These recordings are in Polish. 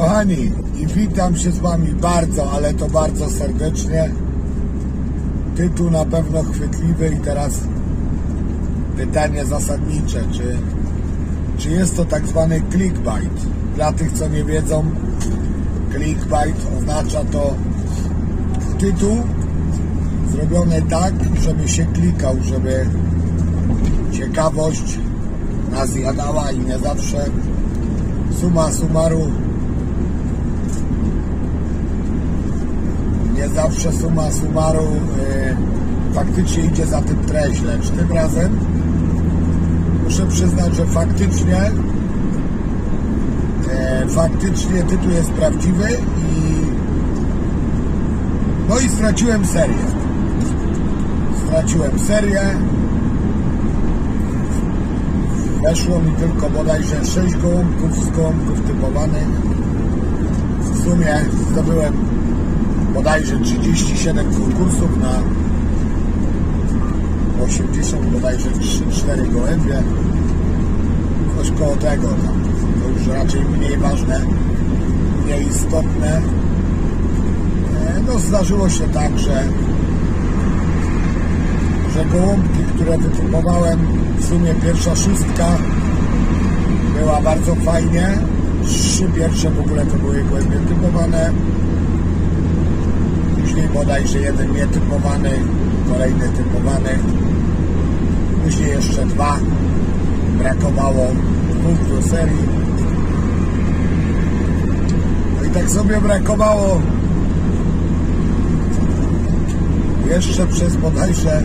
Kochani, i witam się z Wami bardzo, ale to bardzo serdecznie. Tytuł na pewno chwytliwy i teraz pytanie zasadnicze, czy jest to tak zwany clickbait? Dla tych, co nie wiedzą, clickbait oznacza to tytuł zrobiony tak, żeby się klikał, żeby ciekawość nas zjadała i nie zawsze summa summarum faktycznie idzie za tym treść, lecz tym razem muszę przyznać, że faktycznie tytuł jest prawdziwy i straciłem serię. Weszło mi tylko bodajże 6 gołąbków z gołąbków typowanych. W sumie zdobyłem bodajże 37 konkursów na 80 bodajże 3-4 gołębie. Coś koło tego, to już raczej mniej ważne, mniej istotne. No zdarzyło się tak, że gołąbki, które wytypowałem, w sumie pierwsza 6 była bardzo fajnie. 3 pierwsze w ogóle to były gołębie typowane. Później bodajże jeden nietypowany, kolejny typowany. Później jeszcze 2. Brakowało 2 do serii. No i tak sobie brakowało jeszcze przez bodajże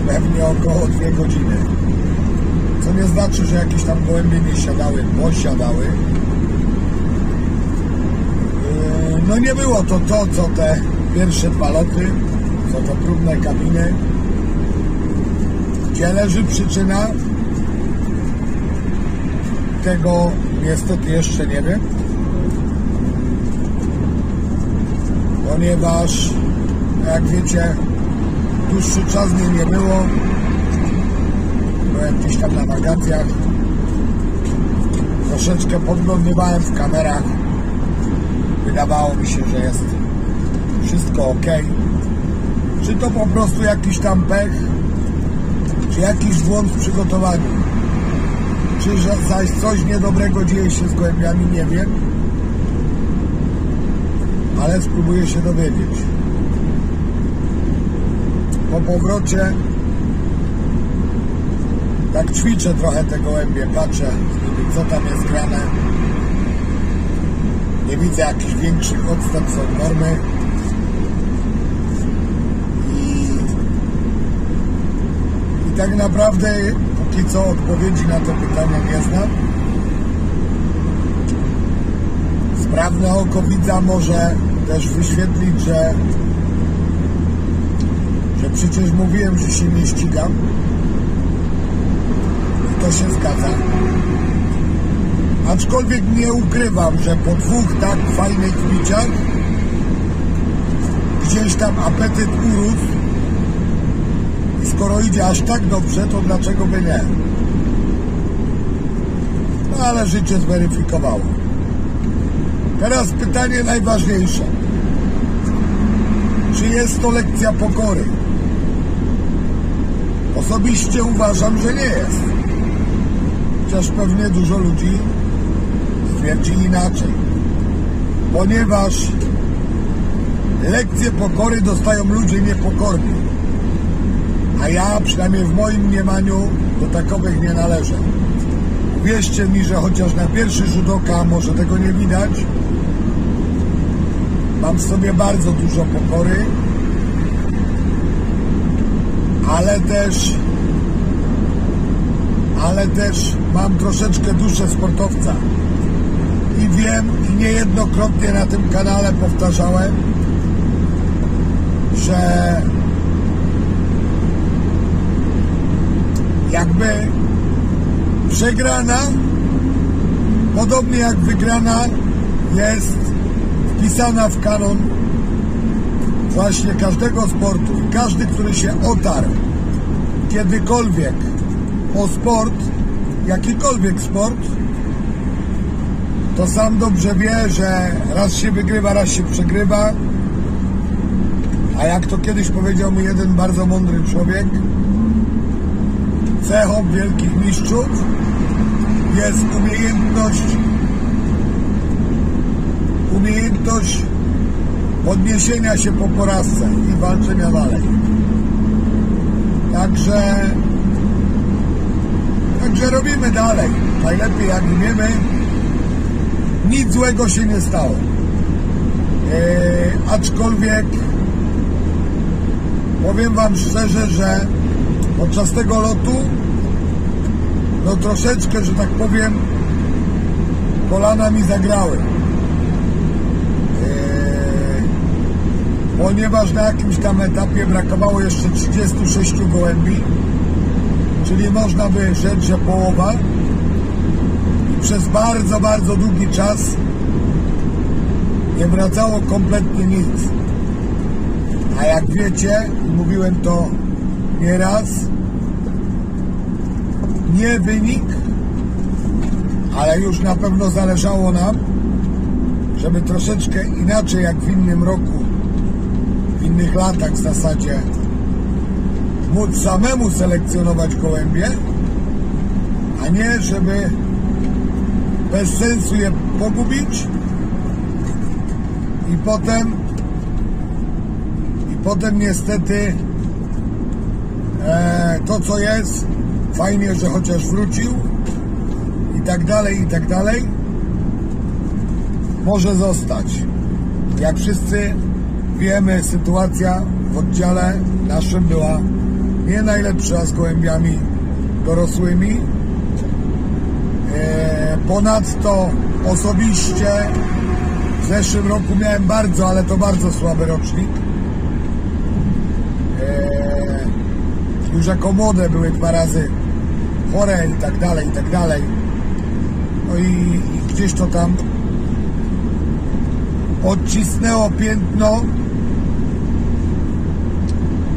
pewnie około 2 godziny. Co nie znaczy, że jakieś tam gołębie nie siadały, bo siadały. No nie było to co te pierwsze 2 loty, co te próbne kabiny. Gdzie leży przyczyna tego, niestety jeszcze nie wiem. Ponieważ, jak wiecie, dłuższy czas mnie nie było. Byłem gdzieś tam na wakacjach. Troszeczkę podglądywałem w kamerach. Wydawało mi się, że jest wszystko ok. Czy to po prostu jakiś tam pech, czy jakiś błąd w przygotowaniu, czy zaś coś niedobrego dzieje się z gołębiami, nie wiem. Ale spróbuję się dowiedzieć. Po powrocie tak ćwiczę trochę te gołębie, patrzę, co tam jest grane. Nie widzę jakichś większych odstępstw od normy i tak naprawdę póki co odpowiedzi na te pytania nie znam. Sprawne oko widza może też wyświetlić, że przecież mówiłem, że się nie ścigam. I to się zgadza. Aczkolwiek nie ukrywam, że po 2 tak fajnych biciach gdzieś tam apetyt urósł i skoro idzie aż tak dobrze, to dlaczego by nie? No ale życie zweryfikowało. Teraz pytanie najważniejsze. Czy jest to lekcja pokory? Osobiście uważam, że nie jest. Chociaż pewnie dużo ludzi stwierdzi inaczej. Ponieważ lekcje pokory dostają ludzie niepokorni. A ja, przynajmniej w moim mniemaniu, do takowych nie należę. Uwierzcie mi, że chociaż na pierwszy rzut oka może tego nie widać, mam w sobie bardzo dużo pokory, ale też mam troszeczkę duszę sportowca i wiem i niejednokrotnie na tym kanale powtarzałem, że jakby przegrana, podobnie jak wygrana, jest wpisana w kanon właśnie każdego sportu. I każdy, który się otarł kiedykolwiek o sport, jakikolwiek sport, to sam dobrze wie, że raz się wygrywa, raz się przegrywa. A jak to kiedyś powiedział mi jeden bardzo mądry człowiek, cechą wielkich mistrzów jest umiejętność podniesienia się po porażce i walczenia dalej. Także robimy dalej. Najlepiej jak wiemy, nic złego się nie stało. Aczkolwiek powiem wam szczerze, że podczas tego lotu no troszeczkę, że tak powiem, kolana mi zagrały. Ponieważ na jakimś tam etapie brakowało jeszcze 36 gołębi, czyli można by rzec, że połowa, i przez bardzo, bardzo długi czas nie wracało kompletnie nic. A jak wiecie, mówiłem to nieraz, nie wynik, ale już na pewno zależało nam, żeby troszeczkę inaczej jak w innym roku, w innych latach w zasadzie móc samemu selekcjonować gołębie, a nie żeby bez sensu je pogubić i potem niestety to co jest, fajnie, że chociaż wrócił i tak dalej, może zostać. Jak wszyscy wiemy, sytuacja w oddziale naszym była nie najlepsza z gołębiami dorosłymi. Ponadto osobiście w zeszłym roku miałem bardzo, ale to bardzo słaby rocznik. Już jako młode były 2 razy chore i tak dalej. No i gdzieś to tam odcisnęło piętno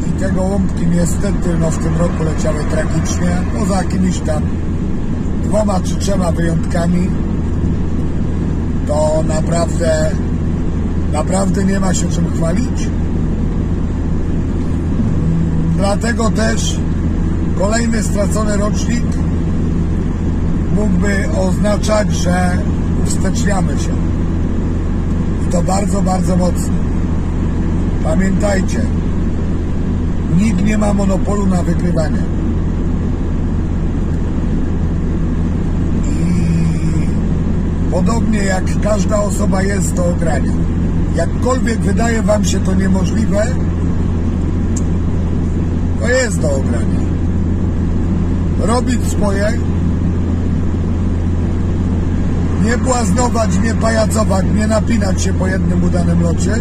i te gołąbki niestety no w tym roku leciały tragicznie, poza jakimiś tam 2 czy 3 wyjątkami. To naprawdę nie ma się czym chwalić. Dlatego też kolejny stracony rocznik mógłby oznaczać, że uwsteczniamy się. I to bardzo, bardzo mocno. Pamiętajcie, nikt nie ma monopolu na wygrywanie. I podobnie jak każda osoba jest do ogrania. Jakkolwiek wydaje wam się to niemożliwe, to jest do ogrania. Robić swoje, nie błaznować, nie pajacować, nie napinać się po jednym udanym locie.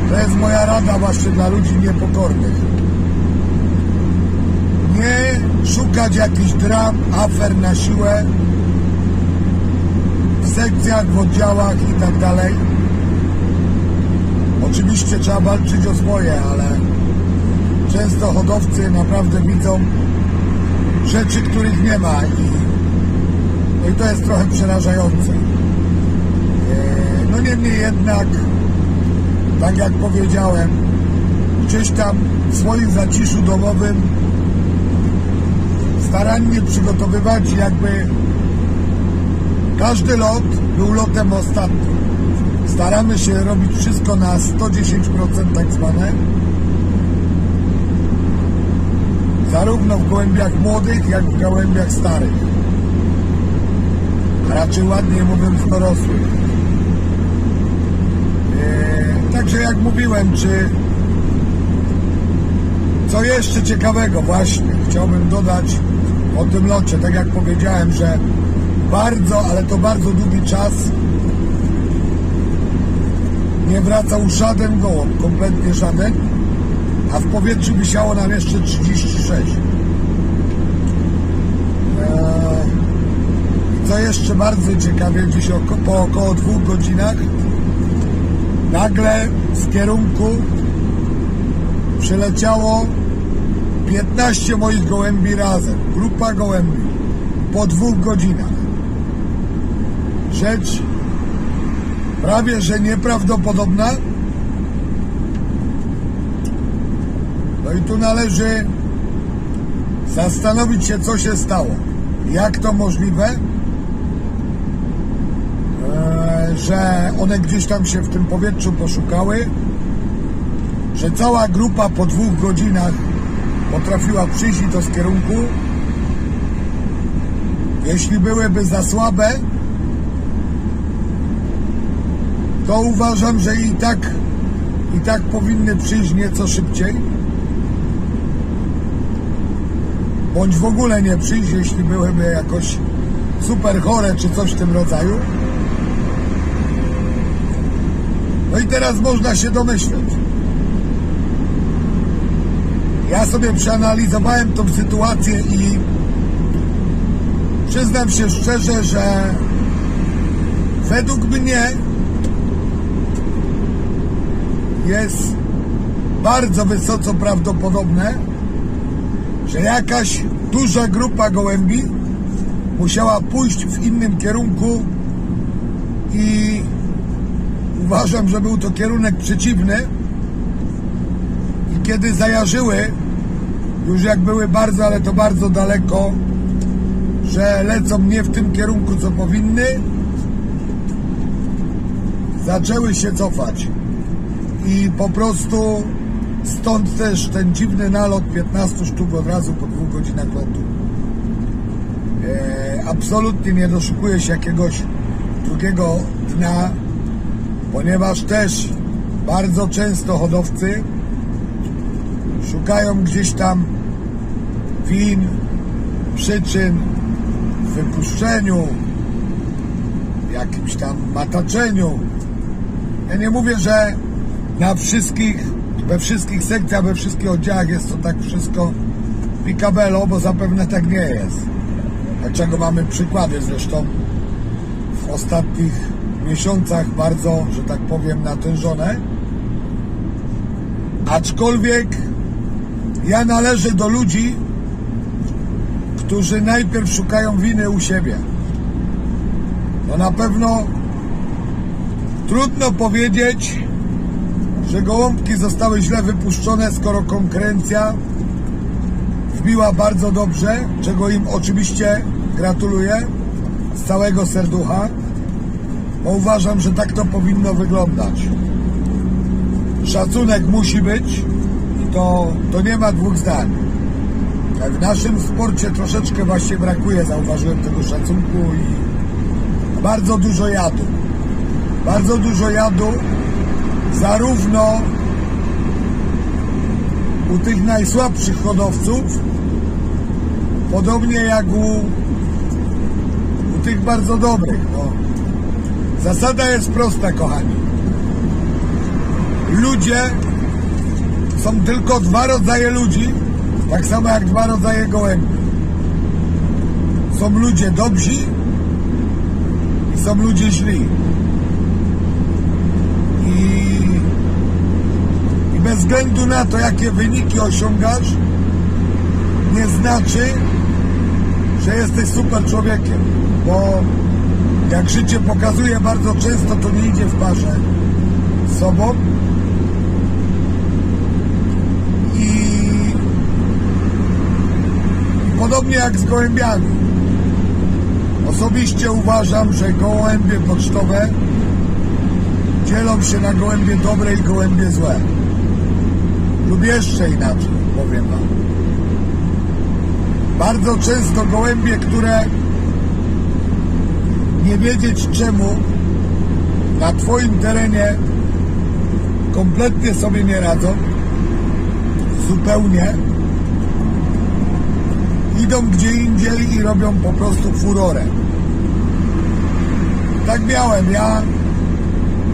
To jest moja rada właśnie dla ludzi niepokornych. Nie szukać jakichś dram, afer na siłę w sekcjach, w oddziałach i tak dalej. Oczywiście trzeba walczyć o swoje, ale często hodowcy naprawdę widzą rzeczy, których nie ma i to jest trochę przerażające. No niemniej jednak, tak jak powiedziałem, gdzieś tam w swoim zaciszu domowym starannie przygotowywać, jakby każdy lot był lotem ostatnim. Staramy się robić wszystko na 110% tak zwane, zarówno w gołębiach młodych, jak i w gołębiach starych, a raczej ładnie mówiąc dorosłych. Także jak mówiłem, co jeszcze ciekawego właśnie chciałbym dodać o tym locie, tak jak powiedziałem, że bardzo, ale to bardzo długi czas nie wracał żaden gołąb, kompletnie żaden, a w powietrzu wisiało nam jeszcze 36. Co jeszcze bardzo ciekawie, gdzieś po około 2 godzinach nagle z kierunku przyleciało 15 moich gołębi razem, grupa gołębi po 2 godzinach. rzecz prawie że nieprawdopodobna. No i tu należy zastanowić się, co się stało. Jak to możliwe, że one gdzieś tam się w tym powietrzu poszukały, że cała grupa po 2 godzinach potrafiła przyjść do z kierunku. Jeśli byłyby za słabe, to uważam, że i tak powinny przyjść nieco szybciej, bądź w ogóle nie przyjść, jeśli byłyby jakoś super chore czy coś w tym rodzaju. No i teraz można się domyśleć. Ja sobie przeanalizowałem tą sytuację i przyznam się szczerze, że według mnie jest bardzo wysoko prawdopodobne, że jakaś duża grupa gołębi musiała pójść w innym kierunku i uważam, że był to kierunek przeciwny, i kiedy zajarzyły, już jak były bardzo, ale to bardzo daleko, że lecą nie w tym kierunku, co powinny, zaczęły się cofać. I po prostu stąd też ten dziwny nalot 15 sztuk od razu po 2 godzinach lotu. Absolutnie nie doszukuję się jakiegoś drugiego dna, ponieważ też bardzo często hodowcy szukają gdzieś tam win, przyczyn w wypuszczeniu, w jakimś tam mataczeniu. Ja nie mówię, że we wszystkich sekcjach, we wszystkich oddziałach jest to tak wszystko picabello, bo zapewne tak nie jest. Dlaczego mamy przykłady zresztą w ostatnich miesiącach bardzo, że tak powiem, natężone. Aczkolwiek ja należę do ludzi, którzy najpierw szukają winy u siebie. No na pewno trudno powiedzieć, że gołąbki zostały źle wypuszczone, skoro konkurencja wbiła bardzo dobrze, czego im oczywiście gratuluję z całego serducha, bo uważam, że tak to powinno wyglądać. Szacunek musi być i to nie ma dwóch zdań. W naszym sporcie troszeczkę właśnie brakuje, zauważyłem, tego szacunku i bardzo dużo jadu. Bardzo dużo jadu, zarówno u tych najsłabszych hodowców, podobnie jak u tych bardzo dobrych. No. Zasada jest prosta, kochani. Ludzie są tylko 2 rodzaje ludzi, tak samo jak 2 rodzaje gołębi. Są ludzie dobrzy i są ludzie źli. I bez względu na to, jakie wyniki osiągasz, nie znaczy, że jesteś super człowiekiem, bo jak życie pokazuje, bardzo często to nie idzie w parze z sobą. I podobnie jak z gołębiami. Osobiście uważam, że gołębie pocztowe dzielą się na gołębie dobre i gołębie złe. Lub jeszcze inaczej, powiem wam. Bardzo często gołębie, które nie wiedzieć czemu na twoim terenie kompletnie sobie nie radzą, zupełnie, idą gdzie indziej i robią po prostu furorę. Tak miałem ja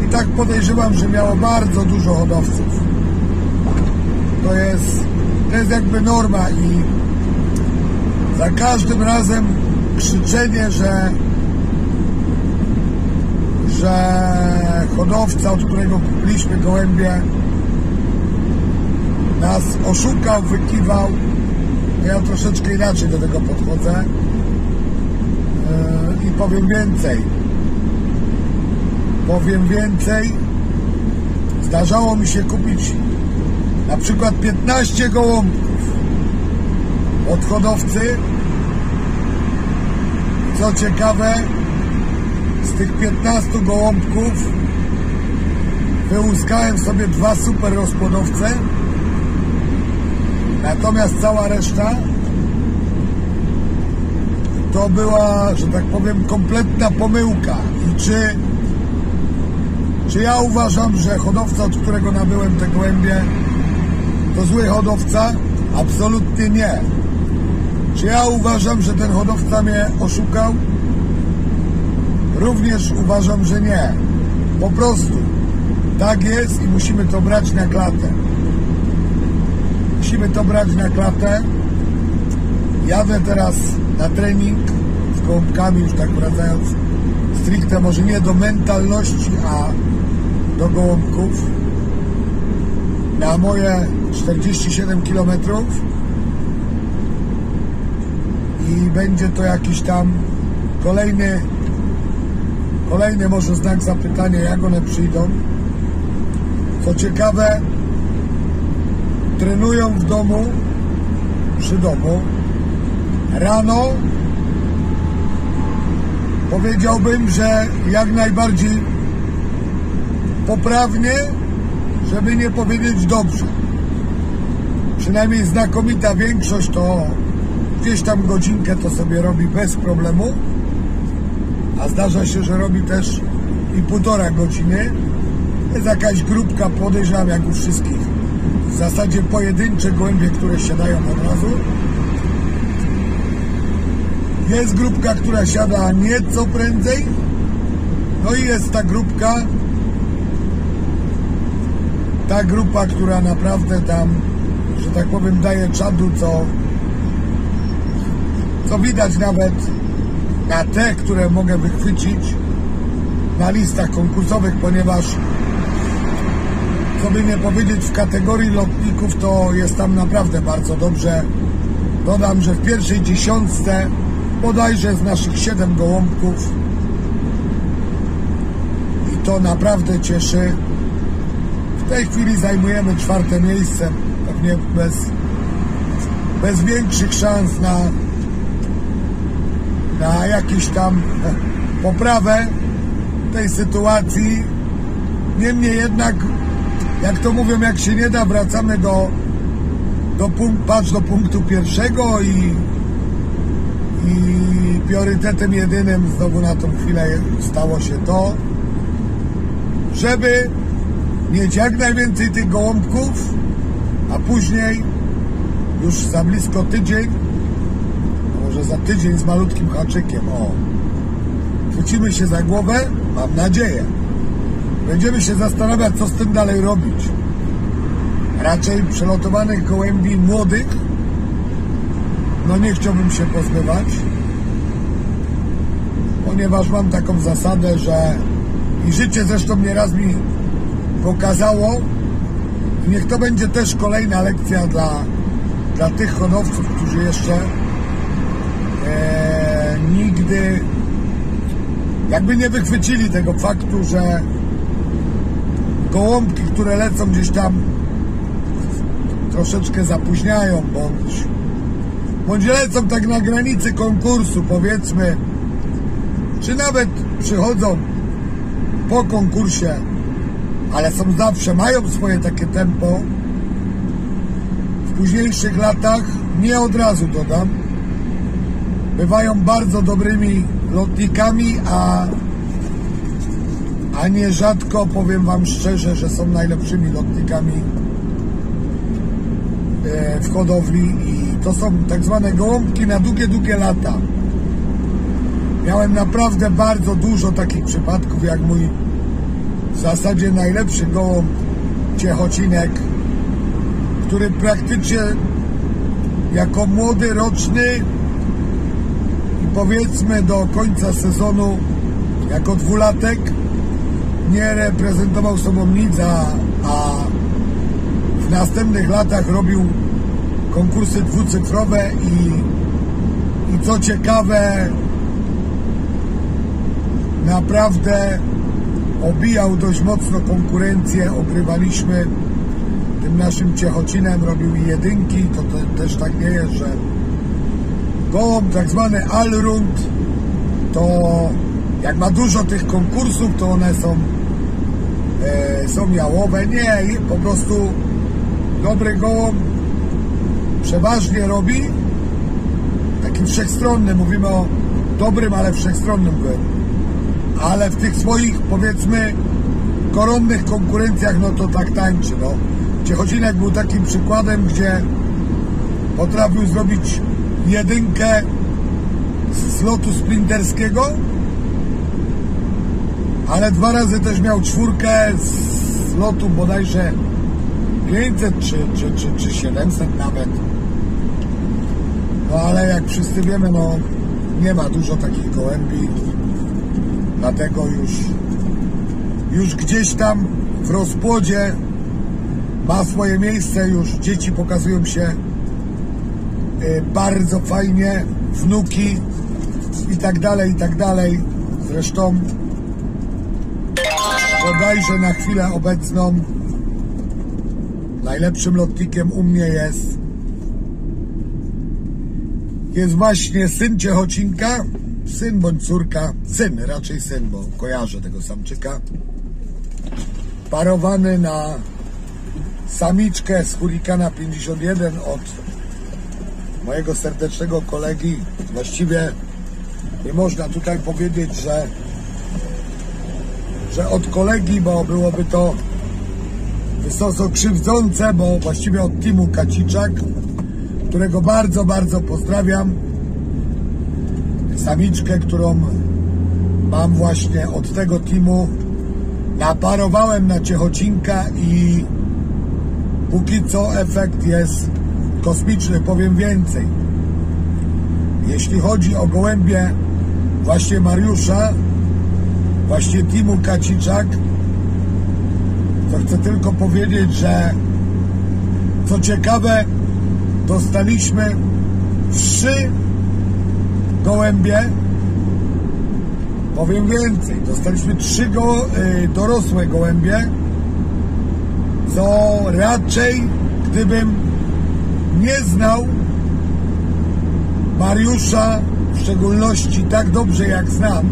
i tak podejrzewam, że miało bardzo dużo hodowców. To jest jakby norma i za każdym razem krzyczenie, że hodowca, od którego kupiliśmy gołębie, nas oszukał, wykiwał. Ja troszeczkę inaczej do tego podchodzę i powiem więcej. Powiem więcej, zdarzało mi się kupić na przykład 15 gołąbków od hodowcy. Co ciekawe, z tych 15 gołąbków wyłuskałem sobie 2 super rozpłodowce, natomiast cała reszta to była, że tak powiem, kompletna pomyłka. I czy ja uważam, że hodowca, od którego nabyłem te gołębie, to zły hodowca? Absolutnie nie. Czy ja uważam, że ten hodowca mnie oszukał? Również uważam, że nie. Po prostu tak jest i musimy to brać na klatę. Musimy to brać na klatę. Jadę teraz na trening z gołąbkami, już tak wracając stricte, może nie do mentalności, a do gołąbków, na moje 47 km i będzie to jakiś tam kolejny może znak zapytania, jak one przyjdą. Co ciekawe, trenują w domu, przy domu. Rano powiedziałbym, że jak najbardziej poprawnie, żeby nie powiedzieć dobrze. Przynajmniej znakomita większość to gdzieś tam godzinkę to sobie robi bez problemu, a zdarza się, że robi też i 1,5 godziny. Jest jakaś grupka, podejrzewam, jak u wszystkich, w zasadzie pojedyncze gołębie, które siadają od razu. Jest grupka, która siada nieco prędzej, no i jest ta grupa, która naprawdę tam, że tak powiem, daje czadu, co widać nawet na te, które mogę wychwycić na listach konkursowych, ponieważ, co by nie powiedzieć, w kategorii lotników to jest tam naprawdę bardzo dobrze. Dodam, że w pierwszej 10 bodajże z naszych 7 gołąbków i to naprawdę cieszy. W tej chwili zajmujemy 4. miejsce, pewnie bez większych szans na jakieś tam poprawę tej sytuacji. Niemniej jednak, jak to mówią, jak się nie da, wracamy do punktu pierwszego i priorytetem jedynym znowu na tą chwilę stało się to, żeby mieć jak najwięcej tych gołąbków, a później już za blisko tydzień, może za tydzień z malutkim haczykiem, chwycimy się za głowę, mam nadzieję. Będziemy się zastanawiać, co z tym dalej robić. Raczej przelotowanych gołębi młodych no nie chciałbym się pozbywać, ponieważ mam taką zasadę, że i życie zresztą nieraz mi pokazało, i niech to będzie też kolejna lekcja dla tych hodowców, którzy jeszcze nigdy jakby nie wychwycili tego faktu, że gołąbki, które lecą gdzieś tam, troszeczkę zapóźniają, bądź lecą tak na granicy konkursu, powiedzmy, czy nawet przychodzą po konkursie, ale są zawsze, mają swoje takie tempo. W późniejszych latach, nie od razu dodam, bywają bardzo dobrymi lotnikami, a nierzadko, powiem wam szczerze, że są najlepszymi lotnikami w hodowli i to są tak zwane gołąbki na długie lata. Miałem naprawdę bardzo dużo takich przypadków, jak mój w zasadzie najlepszy gołąb Ciechocinek, który praktycznie jako młody roczny i powiedzmy do końca sezonu jako 2-latek nie reprezentował sobą nic, a w następnych latach robił konkursy dwucyfrowe i co ciekawe, naprawdę obijał dość mocno konkurencję, ogrywaliśmy tym naszym Ciechocinem, robił jedynki, to też tak nie jest, że gołąb tak zwany allround, to jak ma dużo tych konkursów, to one są jałowe. Nie, po prostu dobry gołąb przeważnie robi taki wszechstronny, mówimy o dobrym, ale wszechstronnym gołębiu. Ale w tych swoich, powiedzmy, koronnych konkurencjach, no to tak tańczy, no. Ciechocinek był takim przykładem, gdzie potrafił zrobić jedynkę z lotu sprinterskiego, ale 2 razy też miał 4 z lotu bodajże 500 czy 700 nawet. No ale jak wszyscy wiemy, no nie ma dużo takich gołębi, dlatego już gdzieś tam w rozpłodzie ma swoje miejsce, już dzieci pokazują się bardzo fajnie, wnuki i tak dalej, i tak dalej. Zresztą bodajże na chwilę obecną najlepszym lotnikiem u mnie jest właśnie syn Ciechocinka, syn bądź córka, syn, raczej syn, bo kojarzę tego samczyka, parowany na samiczkę z Hurricana 51 od mojego serdecznego kolegi. Właściwie nie można tutaj powiedzieć, że od kolegi, bo byłoby to wysoce krzywdzące, bo właściwie od teamu Kaciczak, którego bardzo, bardzo pozdrawiam. Samiczkę, którą mam właśnie od tego teamu, naparowałem na Ciechocinka i póki co efekt jest kosmiczny. Powiem więcej. Jeśli chodzi o gołębie właśnie Mariusza, właśnie teamu Kaciczak, to chcę tylko powiedzieć, że co ciekawe, dostaliśmy 3 gołębie. Powiem więcej, dostaliśmy 3 dorosłe gołębie, co raczej, gdybym nie znał Mariusza, w szczególności tak dobrze jak znam,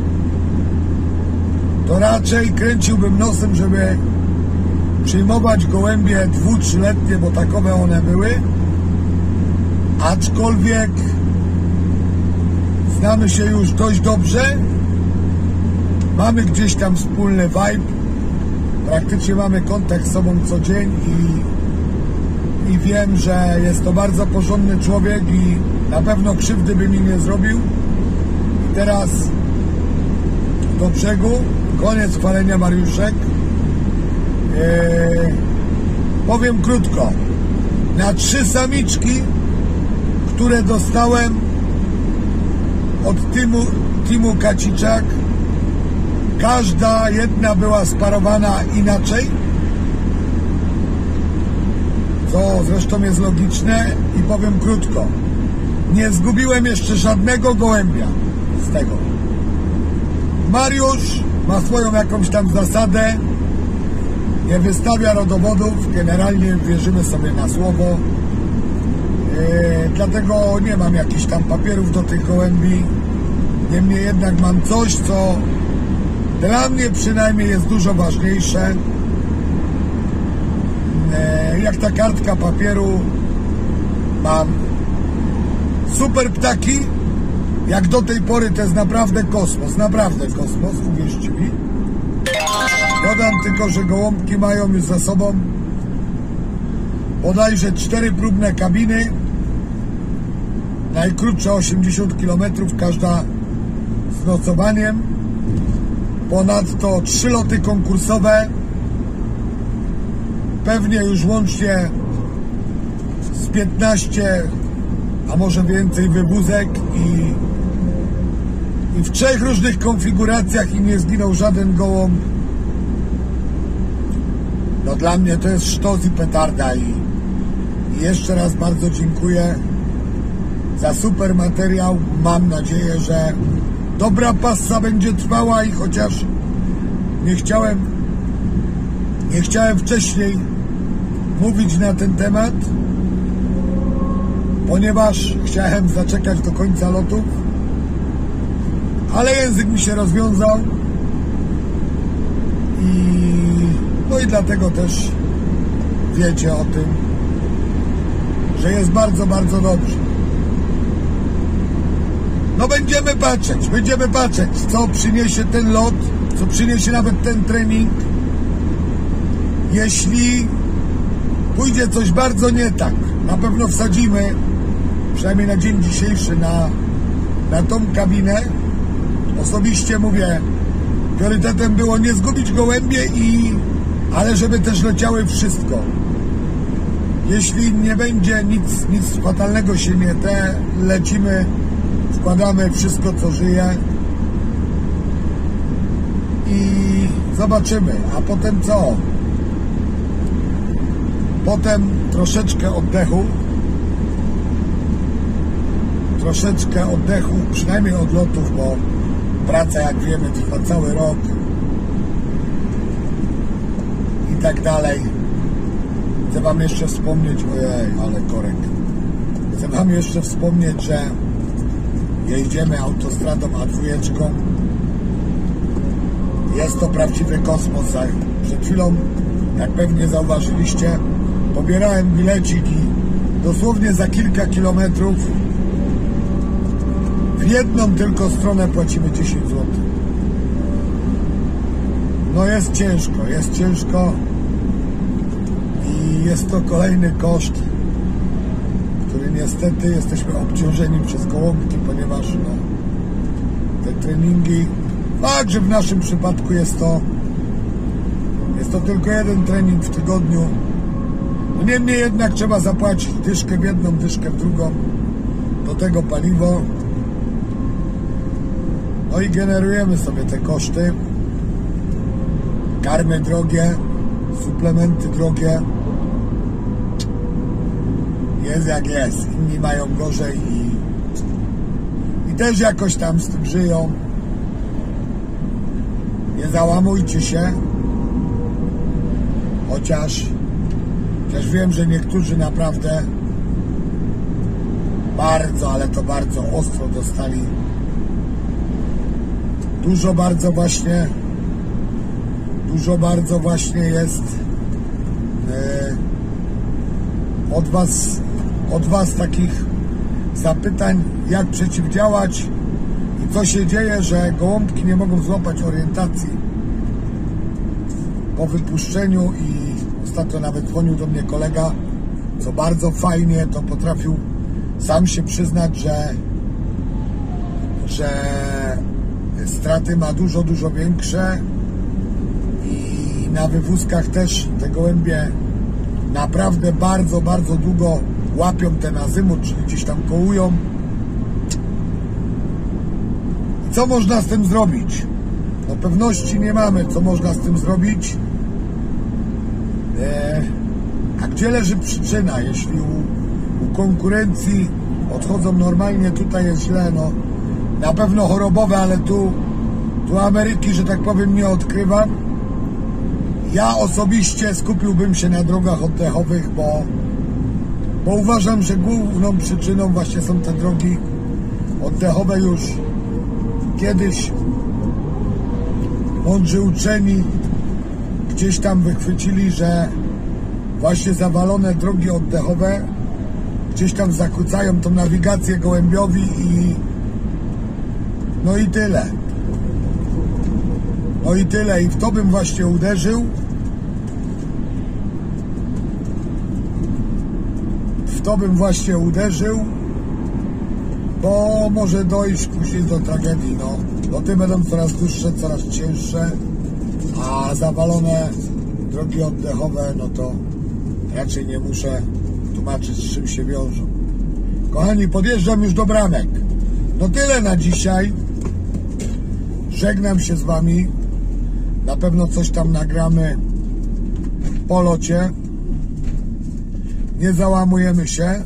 to raczej kręciłbym nosem, żeby przyjmować gołębie 2-3-letnie, bo takowe one były. Aczkolwiek znamy się już dość dobrze, mamy gdzieś tam wspólny vibe, praktycznie mamy kontakt z sobą co dzień i wiem, że jest to bardzo porządny człowiek i na pewno krzywdy by mi nie zrobił. I teraz do brzegu, koniec chwalenia Mariuszek. Powiem krótko, na 3 samiczki, które dostałem od teamu Kaciczak, każda jedna była sparowana inaczej, co zresztą jest logiczne, i powiem krótko, nie zgubiłem jeszcze żadnego gołębia z tego. Mariusz ma swoją jakąś tam zasadę, nie wystawia rodowodów, generalnie wierzymy sobie na słowo, dlatego nie mam jakichś tam papierów do tych gołębi. Niemniej jednak mam coś, co dla mnie przynajmniej jest dużo ważniejsze. Jak ta kartka papieru, mam super ptaki. Jak do tej pory to jest naprawdę kosmos, uwierzcie mi. Dodam tylko, że gołąbki mają już za sobą bodajże 4 próbne kabiny, najkrótsza 80 km, każda z nocowaniem, ponadto 3 loty konkursowe, pewnie już łącznie z 15, a może więcej wywózek i w 3 różnych konfiguracjach i nie zginął żaden gołąb. No dla mnie to jest sztos i petarda i jeszcze raz bardzo dziękuję za super materiał. Mam nadzieję, że dobra passa będzie trwała i chociaż nie chciałem wcześniej mówić na ten temat, ponieważ chciałem zaczekać do końca lotów, ale język mi się rozwiązał i dlatego też wiecie o tym, że jest bardzo, bardzo dobrze. No będziemy patrzeć, co przyniesie ten lot, co przyniesie nawet ten trening. Jeśli pójdzie coś bardzo nie tak, na pewno wsadzimy, przynajmniej na dzień dzisiejszy, na tą kabinę. Osobiście mówię, priorytetem było nie zgubić gołębie, ale żeby też leciały wszystko. Jeśli nie będzie nic fatalnego się nie lecimy, wkładamy wszystko, co żyje i zobaczymy. A potem co? Potem troszeczkę oddechu, przynajmniej od lotów, bo praca, jak wiemy, trwa cały rok i tak dalej. Chcę wam jeszcze wspomnieć, chcę wam jeszcze wspomnieć, że jeździmy autostradą A2. Jest to prawdziwy kosmos. Przed chwilą, jak pewnie zauważyliście, pobierałem bilecik i dosłownie za kilka kilometrów w jedną tylko stronę płacimy 10 zł. No jest ciężko i jest to kolejny koszt, który niestety jesteśmy obciążeni przez gołąbki, ponieważ te treningi, fakt, że w naszym przypadku jest to tylko jeden trening w tygodniu. No niemniej jednak trzeba zapłacić dyszkę w jedną, dyszkę w drugą, do tego paliwo. No i generujemy sobie te koszty. Karmy drogie, suplementy drogie. Jest jak jest. Inni mają gorzej i też jakoś tam z tym żyją. Nie załamujcie się. Chociaż wiem, że niektórzy naprawdę bardzo, ale to bardzo ostro dostali. Dużo bardzo właśnie jest od was takich zapytań, jak przeciwdziałać i co się dzieje, że gołąbki nie mogą złapać orientacji po wypuszczeniu. I ostatnio nawet dzwonił do mnie kolega, co bardzo fajnie, to potrafił sam się przyznać, że straty ma dużo większe i na wywózkach też te gołębie naprawdę bardzo, bardzo długo łapią ten azymut, czyli gdzieś tam kołują. I co można z tym zrobić? No pewności nie mamy, co można z tym zrobić. A gdzie leży przyczyna? Jeśli u konkurencji odchodzą normalnie, tutaj jest źle, no na pewno chorobowe, ale tu Ameryki, że tak powiem, nie odkrywam. Ja osobiście skupiłbym się na drogach oddechowych, bo uważam, że główną przyczyną właśnie są te drogi oddechowe. Już kiedyś mądrzy uczeni gdzieś tam wychwycili, że właśnie zawalone drogi oddechowe gdzieś tam zakłócają tą nawigację gołębiowi no i tyle. I w to bym właśnie uderzył. Bo może dojść później do tragedii. Loty będą coraz dłuższe, coraz cięższe, a zawalone drogi oddechowe, no to raczej nie muszę tłumaczyć, z czym się wiążą. Kochani, podjeżdżam już do bramek. No tyle na dzisiaj. Żegnam się z wami. Na pewno coś tam nagramy po locie. Nie załamujemy się.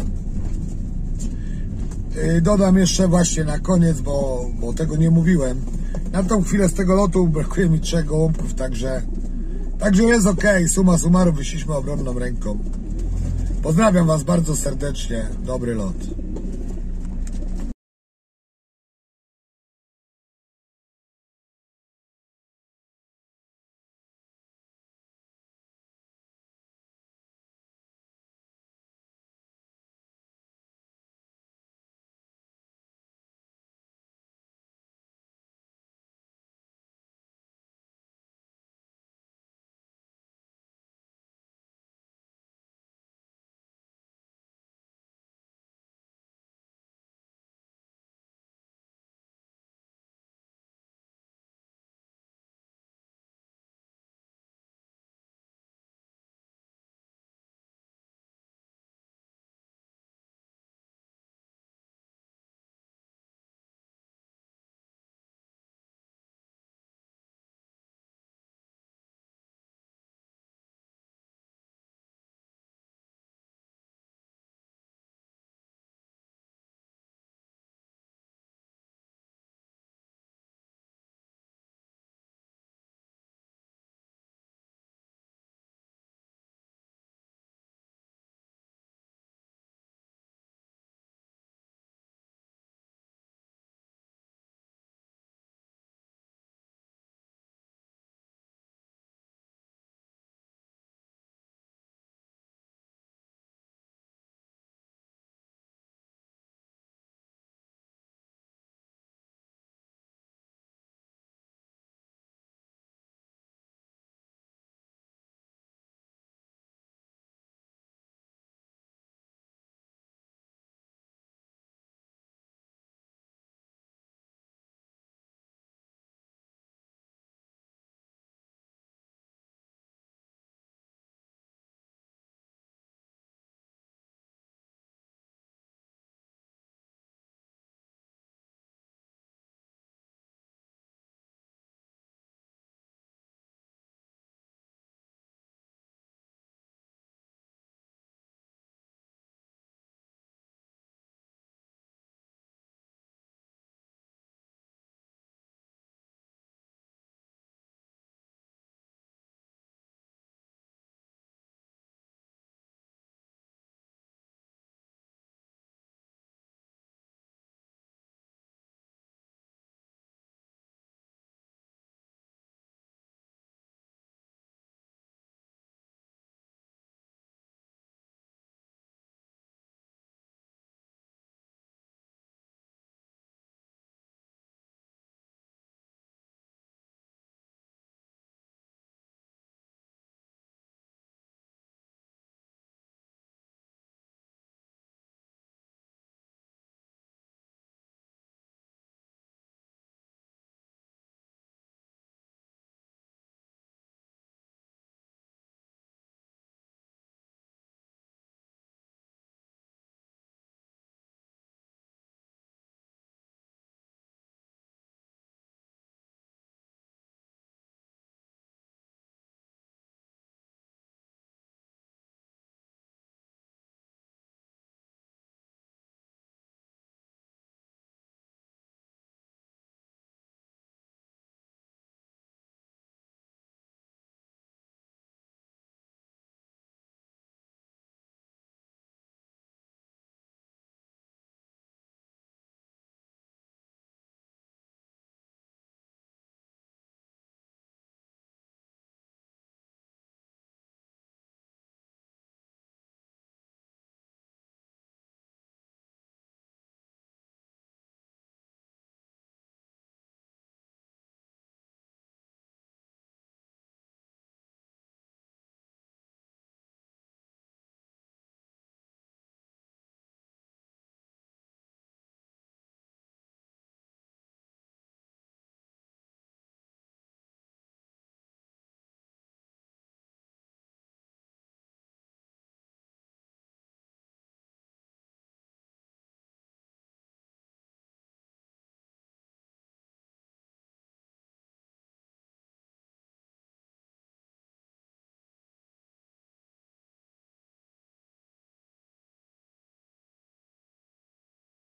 Dodam jeszcze właśnie na koniec, bo tego nie mówiłem. Na tą chwilę z tego lotu brakuje mi 3 gołąbków, także jest ok. Summa summarum wyszliśmy obronną ręką. Pozdrawiam Was bardzo serdecznie. Dobry lot.